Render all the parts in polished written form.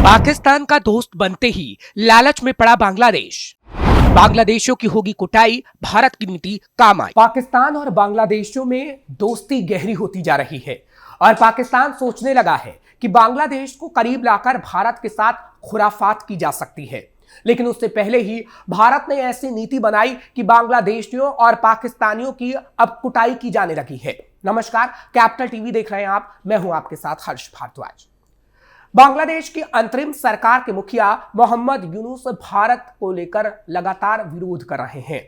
पाकिस्तान का दोस्त बनते ही लालच में पड़ा बांग्लादेश। बांग्लादेशियों की होगी कुटाई, भारत की नीति काम आई। पाकिस्तान और बांग्लादेशियों में दोस्ती गहरी होती जा रही है और पाकिस्तान सोचने लगा है कि बांग्लादेश को करीब लाकर भारत के साथ खुराफात की जा सकती है। लेकिन उससे पहले ही भारत ने ऐसी नीति बनाई कि बांग्लादेशियों और पाकिस्तानियों की अब कुटाई की जाने लगी है। नमस्कार, कैपिटल टीवी देख रहे हैं आप, मैं हूं आपके साथ हर्ष भारद्वाज। बांग्लादेश की अंतरिम सरकार के मुखिया मोहम्मद यूनुस भारत को लेकर लगातार विरोध कर रहे हैं।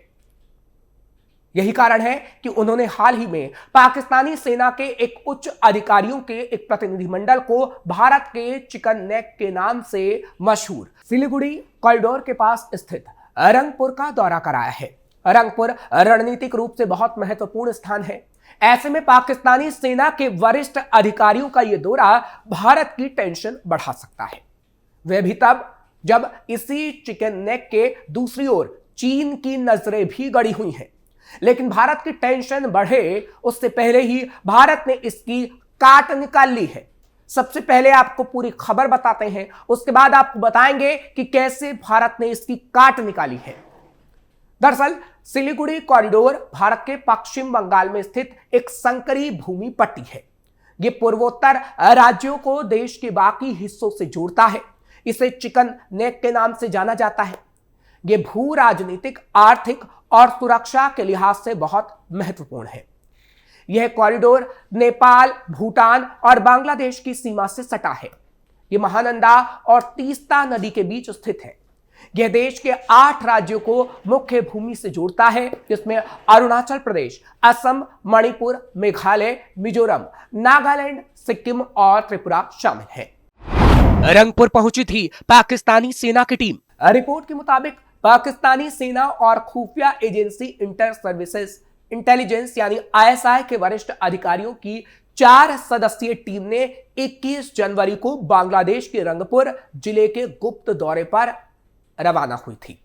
यही कारण है कि उन्होंने हाल ही में पाकिस्तानी सेना के एक उच्च अधिकारियों के एक प्रतिनिधिमंडल को भारत के चिकन नेक के नाम से मशहूर सिलीगुड़ी कॉरिडोर के पास स्थित रंगपुर का दौरा कराया है। रंगपुर रणनीतिक रूप से बहुत महत्वपूर्ण स्थान है। ऐसे में पाकिस्तानी सेना के वरिष्ठ अधिकारियों का यह दौरा भारत की टेंशन बढ़ा सकता है। वह भी तब जब इसी चिकन नेक के दूसरी ओर चीन की नजरें भी गड़ी हुई हैं। लेकिन भारत की टेंशन बढ़े उससे पहले ही भारत ने इसकी काट निकाल ली है। सबसे पहले आपको पूरी खबर बताते हैं, उसके बाद आपको बताएंगे कि कैसे भारत ने इसकी काट निकाली है। दरअसल सिलीगुड़ी कॉरिडोर भारत के पश्चिम बंगाल में स्थित एक संकरी भूमि पट्टी है। यह पूर्वोत्तर राज्यों को देश के बाकी हिस्सों से जोड़ता है। इसे चिकन नेक के नाम से जाना जाता है। यह भू राजनीतिक, आर्थिक और सुरक्षा के लिहाज से बहुत महत्वपूर्ण है। यह कॉरिडोर नेपाल, भूटान और बांग्लादेश की सीमा से सटा है। यह महानंदा और तीस्ता नदी के बीच स्थित है। यह देश के 8 राज्यों को मुख्य भूमि से जोड़ता है, जिसमें अरुणाचल प्रदेश, असम, मणिपुर, मेघालय, मिजोरम, नागालैंड, सिक्किम और त्रिपुरा शामिल है। रंगपुर पहुंची थी पाकिस्तानी सेना की टीम। रिपोर्ट के मुताबिक पाकिस्तानी सेना और खुफिया एजेंसी इंटर सर्विसेज इंटेलिजेंस यानी ISI के वरिष्ठ अधिकारियों की 4 सदस्यीय टीम ने 21 जनवरी को बांग्लादेश के रंगपुर जिले के गुप्त दौरे पर रवाना हुई थी।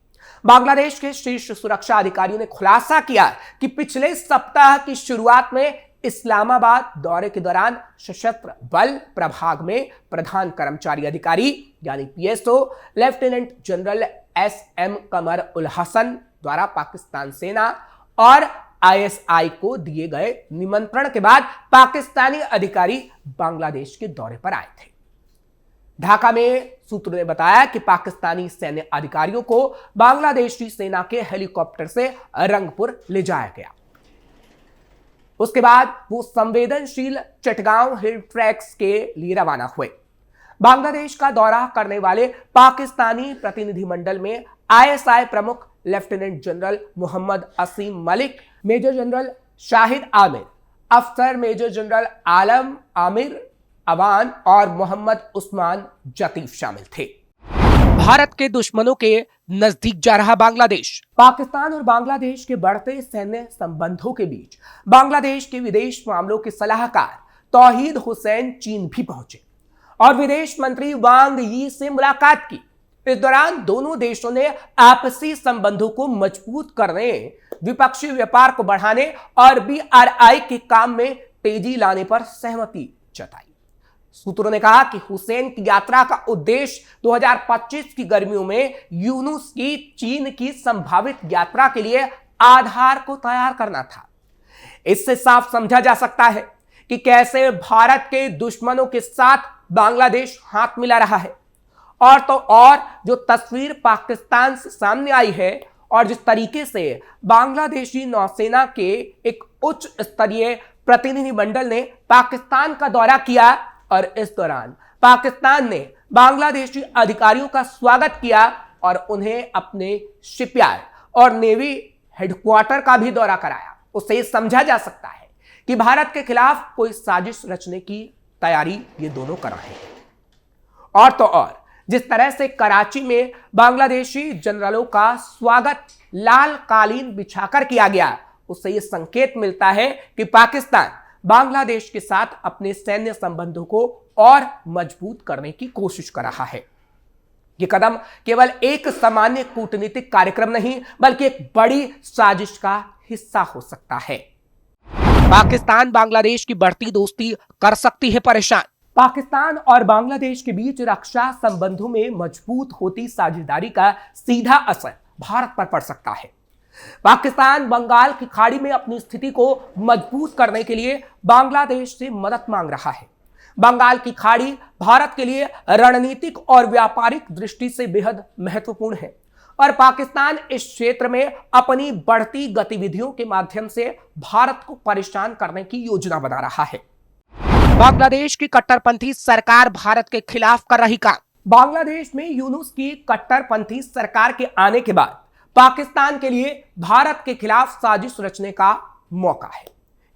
बांग्लादेश के शीर्ष सुरक्षा अधिकारियों ने खुलासा किया कि पिछले सप्ताह की शुरुआत में इस्लामाबाद दौरे के दौरान सशस्त्र बल प्रभाग में प्रधान कर्मचारी अधिकारी यानी PSO लेफ्टिनेंट जनरल SM कमर उल हसन द्वारा पाकिस्तान सेना और ISI को दिए गए निमंत्रण के बाद पाकिस्तानी अधिकारी बांग्लादेश के दौरे पर आए थे। ढाका में सूत्रों ने बताया कि पाकिस्तानी सैन्य अधिकारियों को बांग्लादेशी सेना के हेलीकॉप्टर से रंगपुर ले जाया गया। उसके बाद वो संवेदनशील चटगांव हिल ट्रैक्स के लिए रवाना हुए। बांग्लादेश का दौरा करने वाले पाकिस्तानी प्रतिनिधिमंडल में ISI प्रमुख लेफ्टिनेंट जनरल मोहम्मद असीम मलिक, मेजर जनरल शाहिद आमिर, अफसर मेजर जनरल आलम आमिर अवान और मोहम्मद उस्मान जतीफ शामिल थे। भारत के दुश्मनों के नजदीक जा रहा बांग्लादेश। पाकिस्तान और बांग्लादेश के बढ़ते सैन्य संबंधों के बीच बांग्लादेश के विदेश मामलों के सलाहकार तौहीद हुसैन चीन भी पहुंचे और विदेश मंत्री वांग यी से मुलाकात की। इस दौरान दोनों देशों ने आपसी संबंधों को मजबूत करने, द्विपक्षीय व्यापार को बढ़ाने और BRI के काम में तेजी लाने पर सहमति जताई। सूत्रों ने कहा कि हुसैन की यात्रा का उद्देश्य 2025 की गर्मियों में यूनुस की चीन की संभावित यात्रा के लिए आधार को तैयार करना था। इससे साफ समझा जा सकता है कि कैसे भारत के दुश्मनों के साथ बांग्लादेश हाथ मिला रहा है। और तो और जो तस्वीर पाकिस्तान से सामने आई है और जिस तरीके से बांग्लादेशी नौसेना के एक उच्च स्तरीय प्रतिनिधिमंडल ने पाकिस्तान का दौरा किया और इस दौरान पाकिस्तान ने बांग्लादेशी अधिकारियों का स्वागत किया और उन्हें अपने शिपयार्ड और नेवी हेडक्वार्टर का भी दौरा कराया, उससे समझा जा सकता है कि भारत के खिलाफ कोई साजिश रचने की तैयारी ये दोनों कर रहे हैं। और तो और जिस तरह से कराची में बांग्लादेशी जनरलों का स्वागत लाल कालीन बिछाकर किया गया, उससे यह संकेत मिलता है कि पाकिस्तान बांग्लादेश के साथ अपने सैन्य संबंधों को और मजबूत करने की कोशिश कर रहा है। यह कदम केवल एक सामान्य कूटनीतिक कार्यक्रम नहीं बल्कि एक बड़ी साजिश का हिस्सा हो सकता है। पाकिस्तान बांग्लादेश की बढ़ती दोस्ती कर सकती है परेशान। पाकिस्तान और बांग्लादेश के बीच रक्षा संबंधों में मजबूत होती साझेदारी का सीधा असर भारत पर पड़ सकता है। पाकिस्तान बंगाल की खाड़ी में अपनी स्थिति को मजबूत करने के लिए बांग्लादेश से मदद मांग रहा है। बंगाल की खाड़ी भारत के लिए रणनीतिक और व्यापारिक दृष्टि से बेहद महत्वपूर्ण है और पाकिस्तान इस क्षेत्र में अपनी बढ़ती गतिविधियों के माध्यम से भारत को परेशान करने की योजना बना रहा है। बांग्लादेश की कट्टरपंथी सरकार भारत के खिलाफ कर रही काम। बांग्लादेश में यूनुस की कट्टरपंथी सरकार के आने के बाद पाकिस्तान के लिए भारत के खिलाफ साजिश रचने का मौका है,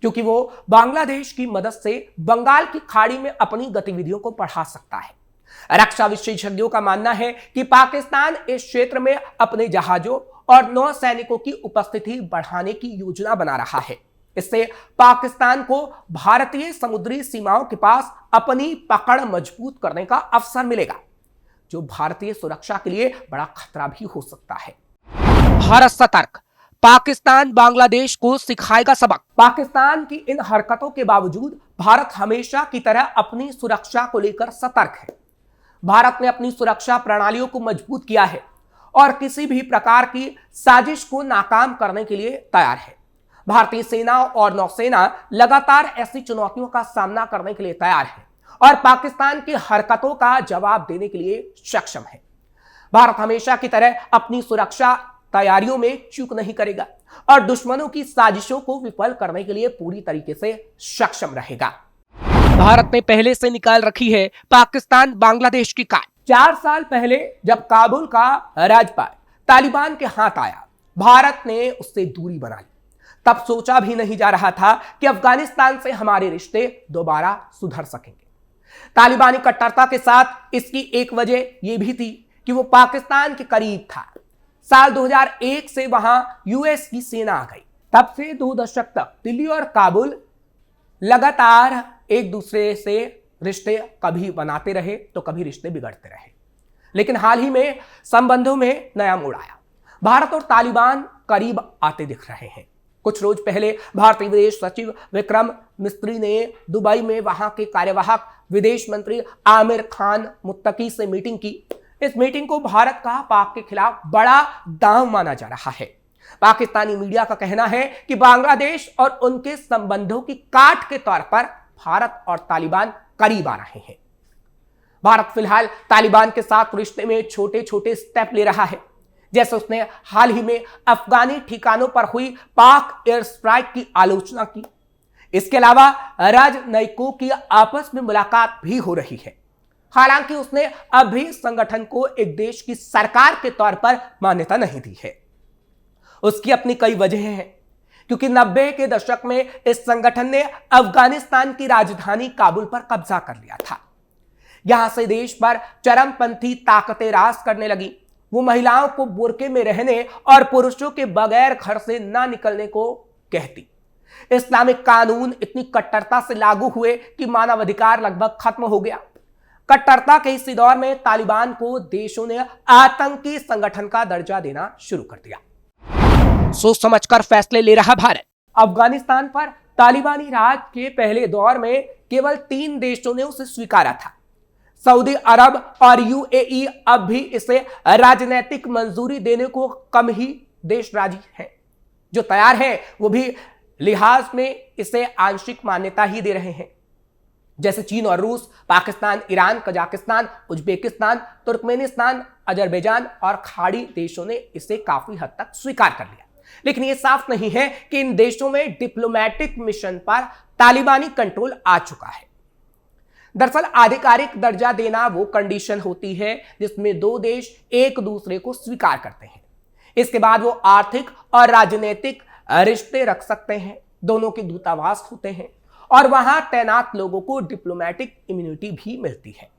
क्योंकि वो बांग्लादेश की मदद से बंगाल की खाड़ी में अपनी गतिविधियों को बढ़ा सकता है। रक्षा विशेषज्ञों का मानना है कि पाकिस्तान इस क्षेत्र में अपने जहाजों और नौसैनिकों की उपस्थिति बढ़ाने की योजना बना रहा है। इससे पाकिस्तान को भारतीय समुद्री सीमाओं के पास अपनी पकड़ मजबूत करने का अवसर मिलेगा, जो भारतीय सुरक्षा के लिए बड़ा खतरा भी हो सकता है। भारत सतर्क, पाकिस्तान बांग्लादेश को सिखाएगा सबक। पाकिस्तान की इन हरकतों के बावजूद भारत हमेशा की तरह अपनी सुरक्षा को लेकर सतर्क है। भारत ने अपनी सुरक्षा प्रणालियों को मजबूत किया है और किसी भी प्रकार की साजिश को नाकाम करने के लिए तैयार है। भारतीय सेना और नौसेना लगातार ऐसी चुनौतियों का सामना करने के लिए तैयार है और पाकिस्तान की हरकतों का जवाब देने के लिए सक्षम है। भारत हमेशा की तरह अपनी सुरक्षा तैयारियों में चूक नहीं करेगा और दुश्मनों की साजिशों को विफल करने के लिए पूरी तरीके से सक्षम रहेगा। भारत ने पहले से निकाल रखी है पाकिस्तान बांग्लादेश की काट। 4 साल पहले जब काबुल का राज्यपाल तालिबान के हाथ आया, भारत ने उससे दूरी बना ली। तब सोचा भी नहीं जा रहा था कि अफगानिस्तान से हमारे रिश्ते दोबारा सुधर सकेंगे। तालिबानी कट्टरता के साथ इसकी एक वजह यह भी थी कि वो पाकिस्तान के करीब था। साल 2001 से वहां यूएस की सेना आ गई। तब से 2 दशक तक दिल्ली और काबुल लगातार एक दूसरे से रिश्ते कभी बनाते रहे तो कभी रिश्ते बिगड़ते रहे, लेकिन हाल ही में संबंधों में नया मोड़ आया। भारत और तालिबान करीब आते दिख रहे हैं। कुछ रोज पहले भारतीय विदेश सचिव विक्रम मिस्त्री ने दुबई में वहां के कार्यवाहक विदेश मंत्री आमिर खान मुत्तकी से मीटिंग की। इस मीटिंग को भारत का पाक के खिलाफ बड़ा दांव माना जा रहा है। पाकिस्तानी मीडिया का कहना है कि बांग्लादेश और उनके संबंधों की काट के तौर पर भारत और तालिबान करीब आ रहे हैं। भारत फिलहाल तालिबान के साथ रिश्ते में छोटे छोटे स्टेप ले रहा है, जैसे उसने हाल ही में अफगानी ठिकानों पर हुई पाक एयर स्ट्राइक की आलोचना की। इसके अलावा राजनयिकों की आपस में मुलाकात भी हो रही है। हालांकि उसने अभी संगठन को एक देश की सरकार के तौर पर मान्यता नहीं दी है। उसकी अपनी कई वजहें हैं, क्योंकि 90 के दशक में इस संगठन ने अफगानिस्तान की राजधानी काबुल पर कब्जा कर लिया था। यहां से देश पर चरमपंथी ताकतें राज करने लगी। वो महिलाओं को बुर्के में रहने और पुरुषों के बगैर घर से ना निकलने को कहती। इस्लामिक कानून इतनी कट्टरता से लागू हुए कि मानवाधिकार लगभग खत्म हो गया। कट्टरता के इसी दौर में तालिबान को देशों ने आतंकी संगठन का दर्जा देना शुरू कर दिया। सोच समझकर फैसले ले रहा भारत। अफगानिस्तान पर तालिबानी राज के पहले दौर में केवल 3 देशों ने उसे स्वीकारा था। सऊदी अरब और यूएई अब भी इसे राजनीतिक मंजूरी देने को कम ही देश राजी हैं। जो तैयार हैं वो भी लिहाज में इसे आंशिक मान्यता ही दे रहे हैं, जैसे चीन और रूस, Pakistan, Iran, Kazakhstan, Uzbekistan, Turkmenistan, Azerbaijan और खाड़ी देशों ने इसे काफी हद तक स्वीकार कर लिया। लेकिन यह साफ नहीं है कि इन देशों में डिप्लोमेटिक मिशन पर तालिबानी कंट्रोल आ चुका है। दरअसल आधिकारिक दर्जा देना वो कंडीशन होती है जिसमें 2 देश एक दूसरे को स्वीकार करते हैं। इसके बाद वो आर्थिक और राजनीतिक रिश्ते रख सकते हैं। दोनों के दूतावास होते हैं और वहां तैनात लोगों को डिप्लोमेटिक इम्यूनिटी भी मिलती है।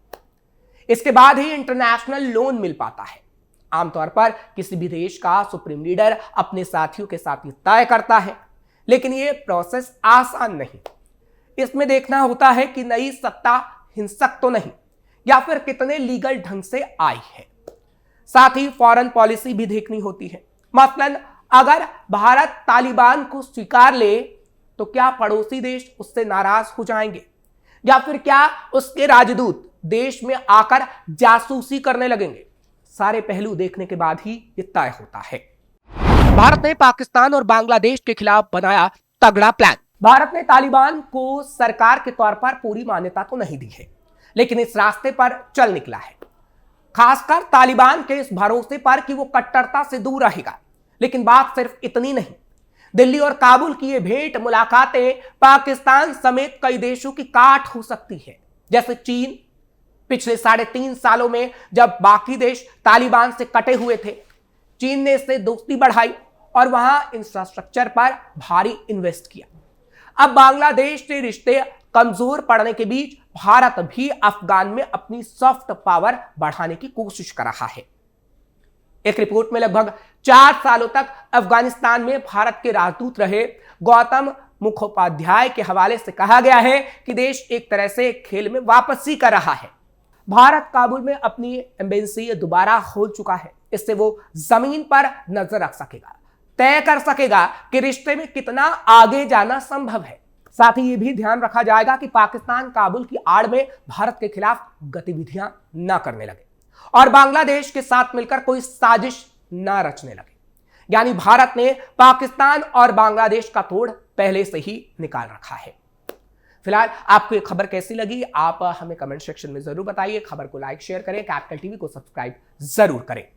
इसके बाद ही इंटरनेशनल लोन मिल पाता है। आमतौर पर किसी भी देश का सुप्रीम लीडर अपने साथियों के साथ तय करता है, लेकिन यह प्रोसेस आसान नहीं। इसमें देखना होता है कि नई सत्ता हिंसक तो नहीं या फिर कितने लीगल ढंग से आई है। साथ ही फॉरेन पॉलिसी भी देखनी होती है। मसलन अगर भारत तालिबान को स्वीकार ले तो क्या पड़ोसी देश उससे नाराज हो जाएंगे? या फिर क्या उसके राजदूत देश में आकर जासूसी करने लगेंगे? सारे पहलू देखने के बाद ही ये तय होता है। भारत ने पाकिस्तान और बांग्लादेश के खिलाफ बनाया तगड़ा प्लान। भारत ने तालिबान को सरकार के तौर पर पूरी मान्यता तो नहीं दी है, लेकिन इस रास्ते पर चल निकला है, खासकर तालिबान के इस भरोसे पर कि वो कट्टरता से दूर रहेगा। लेकिन बात सिर्फ इतनी नहीं, दिल्ली और काबुल की ये भेंट मुलाकातें पाकिस्तान समेत कई देशों की काट हो सकती है। जैसे चीन पिछले 3.5 सालों में जब बाकी देश तालिबान से कटे हुए थे, चीन ने इससे दोस्ती बढ़ाई और वहां इंफ्रास्ट्रक्चर पर भारी इन्वेस्ट किया। अब बांग्लादेश से रिश्ते कमजोर पड़ने के बीच भारत भी अफगान में अपनी सॉफ्ट पावर बढ़ाने की कोशिश कर रहा है। एक रिपोर्ट में लगभग 4 सालों तक अफगानिस्तान में भारत के राजदूत रहे गौतम मुखोपाध्याय के हवाले से कहा गया है कि देश एक तरह से खेल में वापसी कर रहा है। भारत काबुल में अपनी एम्बेसी दोबारा खोल चुका है। इससे वो जमीन पर नजर रख सकेगा, तय कर सकेगा कि रिश्ते में कितना आगे जाना संभव है। साथ ही ये भी ध्यान रखा जाएगा कि पाकिस्तान काबुल की आड़ में भारत के खिलाफ गतिविधियां न करने लगे और बांग्लादेश के साथ मिलकर कोई साजिश न रचने लगे। यानी भारत ने पाकिस्तान और बांग्लादेश का तोड़ पहले से ही निकाल रखा है। फिलहाल आपको ये खबर कैसी लगी, आप हमें कमेंट सेक्शन में जरूर बताइए। खबर को लाइक शेयर करें, कैपिटल टीवी को सब्सक्राइब जरूर करें।